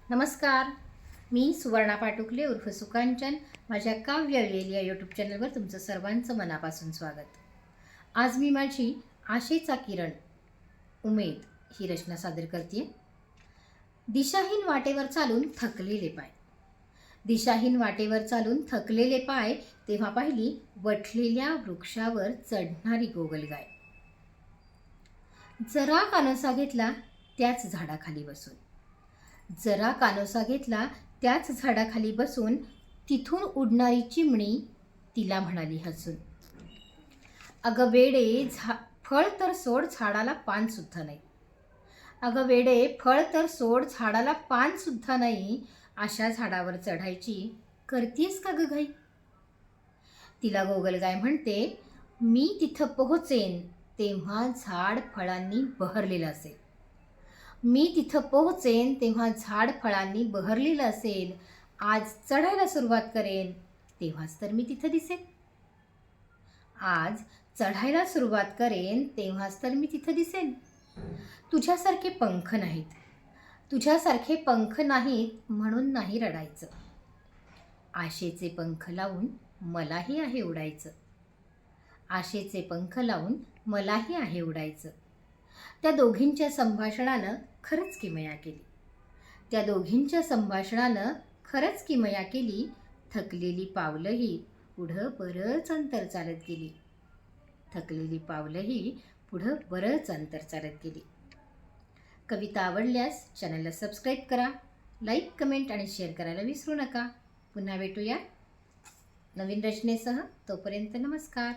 नमस्कार. मी सुवर्णा पाटुकले उर्फ सुकांचन. माझ्या काव्य वेल या यूट्यूब चॅनलवर तुमचं सर्वांचं मनापासून स्वागत. आज मी माझी आशेचा किरण उमेद ही रचना सादर करते. दिशाहीन वाटेवर चालून थकलेले पाय. दिशाहीन वाटेवर चालून थकलेले पाय तेव्हा पाहिली वठलेल्या वृक्षावर चढणारी गोगलगाय. जरा कानोसा घेतला त्याच झाडाखाली बसून. जरा कानोसा घेतला त्याच झाडाखाली बसून तिथून उडणारी चिमणी तिला म्हणाली हसून, अगं वेडे फळ तर सोड झाडाला पान सुद्धा नाही. अगं वेडे फळ तर सोड झाडाला पान सुद्धा नाही. अशा झाडावर चढायची करतीयस का ग घाई. तिला गोगलगाय म्हणते, मी तिथं पोहोचेन तेव्हा झाड फळांनी बहरलेलं असेल. मी तिथं पोहोचेन तेव्हा झाड फळांनी बहरलेलं असेल. आज चढायला सुरुवात करेन तेव्हाच तर मी तिथं दिसेन. आज चढायला सुरुवात करेन तेव्हाच तर मी तिथं दिसेन. तुझ्यासारखे पंख नाहीत, तुझ्यासारखे पंख नाहीत म्हणून नाही रडायचं. आशेचे पंख लावून मलाही आहे उडायचं. आशेचे पंख लावून मलाही आहे उडायचं. त्या दोघींच्या संभाषणानं खरंच किमया केली. त्या दोघींच्या संभाषणानं खरंच किमया केली. थकलेली पावलंही पुढं बरंच अंतर चालत गेली. थकलेली पावलंही पुढं बरंच अंतर चालत गेली. कविता आवडल्यास चॅनलला सबस्क्राईब करा, लाईक, कमेंट आणि शेअर करायला विसरू नका. पुन्हा भेटूया नवीन रचनेसह. तोपर्यंत नमस्कार.